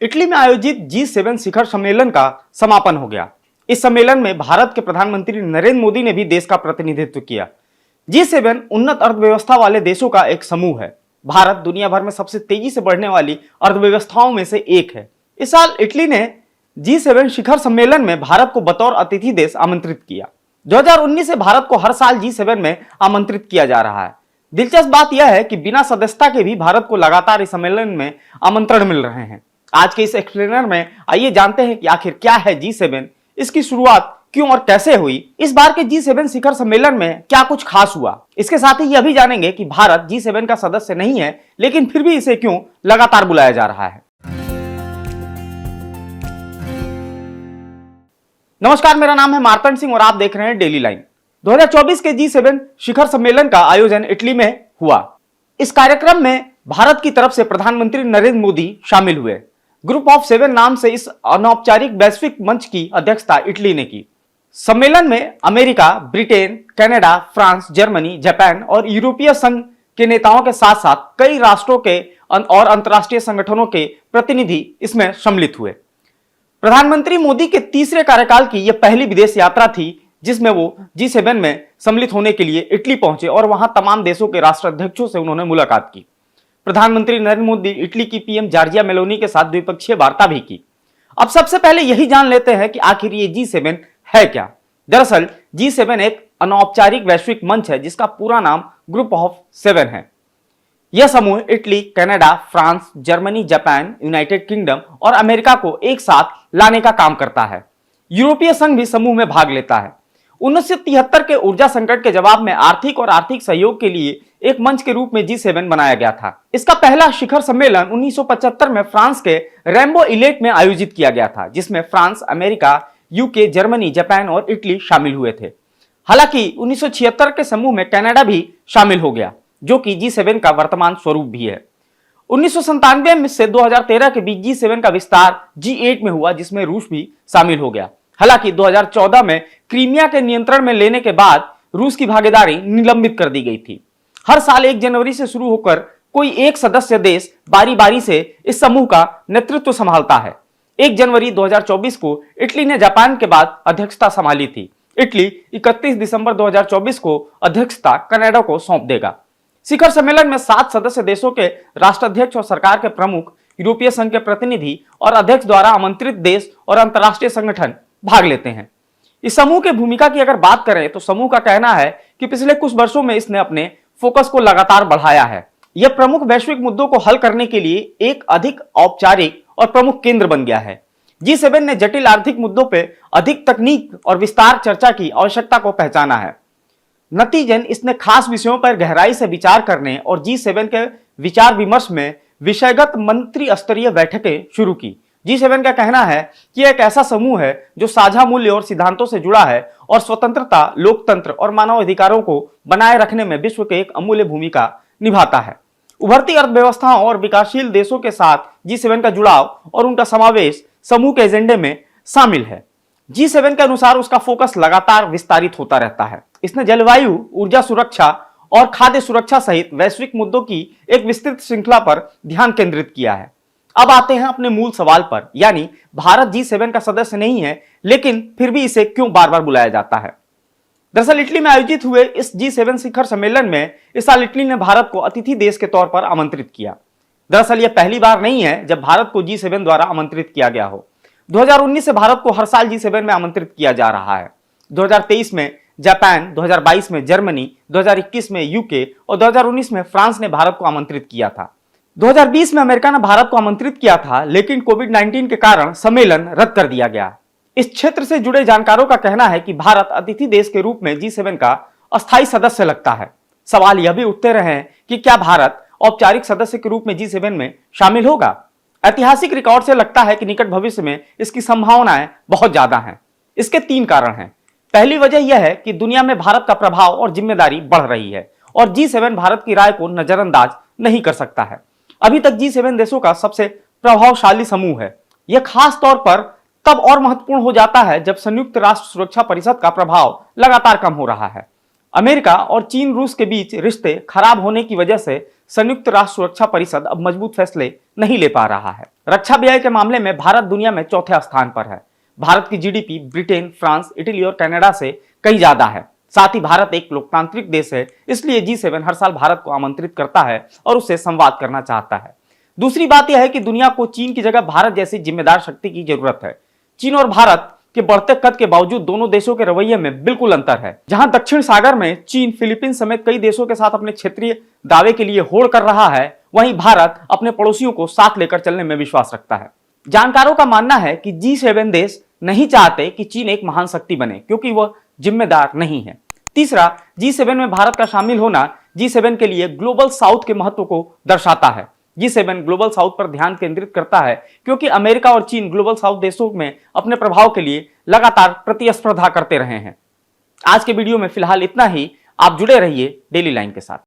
Italy में आयोजित G7 शिखर सम्मेलन का समापन हो गया। इस सम्मेलन में भारत के प्रधानमंत्री नरेंद्र मोदी ने भी देश का प्रतिनिधित्व किया। G7 उन्नत अर्थव्यवस्था वाले देशों का एक समूह है। भारत दुनिया भर में सबसे तेजी से बढ़ने वाली अर्थव्यवस्थाओं में से एक है। इस साल इटली ने G7 शिखर सम्मेलन में भारत को बतौर अतिथि देश आमंत्रित किया। 2019 से भारत को हर साल G7 में आमंत्रित किया जा रहा है। दिलचस्प बात यह है कि बिना सदस्यता के भी भारत को लगातार इस सम्मेलन में आमंत्रण मिल रहे हैं। आज के इस एक्सप्लेनर में आइए जानते हैं कि आखिर क्या है G7, इसकी शुरुआत क्यों और कैसे हुई, इस बार के G7 शिखर सम्मेलन में क्या कुछ खास हुआ। इसके साथ ही यह भी जानेंगे कि भारत G7 का सदस्य नहीं है, लेकिन फिर भी इसे क्यों लगातार बुलाया जा रहा है। नमस्कार, मेरा नाम है मार्तंड सिंह और आप देख रहे हैं डेली लाइन। 2024 के G7 शिखर सम्मेलन का आयोजन इटली में हुआ। इस कार्यक्रम में भारत की तरफ से प्रधानमंत्री नरेंद्र मोदी शामिल हुए। ग्रुप ऑफ 7 नाम से इस अनौपचारिक वैश्विक मंच की अध्यक्षता इटली ने की। सम्मेलन में America, Britain, Canada, France, Germany, Japan और यूरोपीय संघ के नेताओं के साथ साथ कई राष्ट्रों के और अंतर्राष्ट्रीय संगठनों के प्रतिनिधि इसमें सम्मिलित हुए। प्रधानमंत्री मोदी के तीसरे कार्यकाल की यह पहली विदेश यात्रा थी जिसमें वो G7 में सम्मिलित होने के लिए इटली पहुंचे और वहां तमाम देशों के राष्ट्राध्यक्षों से उन्होंने मुलाकात की। प्रधानमंत्री नरेंद्र मोदी इटली की पीएम जॉर्जिया मेलोनी के साथ द्विपक्षीय वार्ता भी की। अब सबसे पहले यही जान लेते हैं कि आखिर ये G7 है क्या। दरअसल G7 एक अनौपचारिक वैश्विक मंच है जिसका पूरा नाम ग्रुप ऑफ 7 है। यह समूह Italy, Canada, France, Germany, Japan, United kingdom और अमेरिका को एक साथ लाने का काम करता है। यूरोपीय संघ भी समूह में भाग लेता है। 1973 के ऊर्जा संकट के जवाब में आर्थिक सहयोग के लिए एक मंच के रूप में G7 बनाया गया था। इसका पहला शिखर सम्मेलन 1975 में फ्रांस के रैम्बो इलेट में आयोजित किया गया था, जिसमें France, America, UK, Germany, Japan और इटली शामिल हुए थे। हालांकि 1976 के समूह में कनाडा भी शामिल हो गया, जो कि G7 का वर्तमान स्वरूप भी है। 1997 से 2013 के बीच G7 का विस्तार G8 में हुआ, जिसमें रूस भी शामिल हो गया। हालांकि 2014 में क्रीमिया के नियंत्रण में लेने के बाद रूस की भागीदारी निलंबित कर दी गई थी। हर साल 1 जनवरी से शुरू होकर कोई एक सदस्य देश बारी बारी से इस समूह का नेतृत्व संभालता है। 1 जनवरी 2024 को इटली ने जापान के बाद अध्यक्षता संभाली थी। इटली 31 दिसंबर 2024 को अध्यक्षता कनाडा को सौंप देगा। शिखर सम्मेलन में 7 सदस्य देशों के राष्ट्राध्यक्ष और सरकार के प्रमुख, यूरोपीय संघ के प्रतिनिधि और अध्यक्ष द्वारा आमंत्रित देश और अंतर्राष्ट्रीय संगठन भाग लेते हैं। इस समूह की भूमिका की अगर बात करें तो समूह का कहना है कि पिछले कुछ वर्षों में इसने अपने फोकस को लगातार बढ़ाया है। यह प्रमुख वैश्विक मुद्दों को हल करने के लिए एक अधिक औपचारिक और प्रमुख केंद्र बन गया है। G7 ने जटिल आर्थिक मुद्दों पर अधिक तकनीक और विस्तार चर्चा की आवश्यकता को पहचाना है। नतीजन इसने खास विषयों पर गहराई से विचार करने और G7 के विचार विमर्श में विषयगत मंत्री स्तरीय बैठकें शुरू की। G7 का कहना है कि यह एक ऐसा समूह है जो साझा मूल्य और सिद्धांतों से जुड़ा है और स्वतंत्रता, लोकतंत्र और मानव अधिकारों को बनाए रखने में विश्व के एक अमूल्य भूमिका निभाता है। उभरती अर्थव्यवस्थाओं और विकासशील देशों के साथ G7 का जुड़ाव और उनका समावेश समूह के एजेंडे में शामिल है। G7 के अनुसार उसका फोकस लगातार विस्तारित होता रहता है। इसने जलवायु, ऊर्जा सुरक्षा और खाद्य सुरक्षा सहित वैश्विक मुद्दों की एक विस्तृत श्रृंखला पर ध्यान केंद्रित किया है। अब आते हैं अपने मूल सवाल पर, यानी भारत G7 का सदस्य नहीं है, लेकिन फिर भी इसे क्यों बार बार बुलाया जाता है। दरअसल इटली में आयोजित हुए इस G7 शिखर सम्मेलन में इस साल इटली ने भारत को अतिथि देश के तौर पर आमंत्रित किया। दरअसल यह पहली बार नहीं है जब भारत को G7 द्वारा आमंत्रित किया गया हो। 2019 से भारत को हर साल G7 में आमंत्रित किया जा रहा है। 2023 में जापान, 2022 में जर्मनी, 2021 में यूके और 2019 में फ्रांस ने भारत को आमंत्रित किया था। 2020 में अमेरिका ने भारत को आमंत्रित किया था, लेकिन कोविड-19 के कारण सम्मेलन रद्द कर दिया गया। इस क्षेत्र से जुड़े जानकारों का कहना है कि भारत अतिथि देश के रूप में G7 का अस्थायी सदस्य लगता है। सवाल यह भी उठते रहे हैं कि क्या भारत औपचारिक सदस्य के रूप में G7 में शामिल होगा। ऐतिहासिक रिकॉर्ड से लगता है कि निकट भविष्य में इसकी संभावनाएं बहुत ज्यादा हैं। इसके 3 कारण हैं। पहली वजह यह है कि दुनिया में भारत का प्रभाव और जिम्मेदारी बढ़ रही है और G7 भारत की राय को नजरअंदाज नहीं कर सकता है। अभी तक G7 देशों का सबसे प्रभावशाली समूह है। यह खास तौर पर तब और महत्वपूर्ण हो जाता है जब संयुक्त राष्ट्र सुरक्षा परिषद का प्रभाव लगातार कम हो रहा है। अमेरिका और चीन रूस के बीच रिश्ते खराब होने की वजह से संयुक्त राष्ट्र सुरक्षा परिषद अब मजबूत फैसले नहीं ले पा रहा है। रक्षा व्यय के मामले में भारत दुनिया में चौथे स्थान पर है। भारत की जीडीपी ब्रिटेन, फ्रांस, इटली और कनाडा से कहीं ज्यादा है। साथ ही भारत एक लोकतांत्रिक देश है, इसलिए G7 हर साल भारत को आमंत्रित करता है और उससे संवाद करना चाहता है। दूसरी बात यह है कि दुनिया को चीन की जगह भारत जैसी जिम्मेदार शक्ति की जरूरत है। चीन और भारत के बढ़ते कद के बावजूद दोनों देशों के रवैये में बिल्कुल अंतर है। जहां दक्षिण सागर में चीन फिलीपींस समेत कई देशों के साथ अपने क्षेत्रीय दावे के लिए होड़ कर रहा है, वहीं भारत अपने पड़ोसियों को साथ लेकर चलने में विश्वास रखता है। जानकारों का मानना है कि G7 देश नहीं चाहते कि चीन एक महान शक्ति बने, क्योंकि वह जिम्मेदार नहीं है। तीसरा, G7 में भारत का शामिल होना G7 के लिए ग्लोबल साउथ के महत्व को दर्शाता है। G7 ग्लोबल साउथ पर ध्यान केंद्रित करता है, क्योंकि अमेरिका और चीन ग्लोबल साउथ देशों में अपने प्रभाव के लिए लगातार प्रतिस्पर्धा करते रहे हैं। आज के वीडियो में फिलहाल इतना ही। आप जुड़े रहिए डेली लाइन के साथ।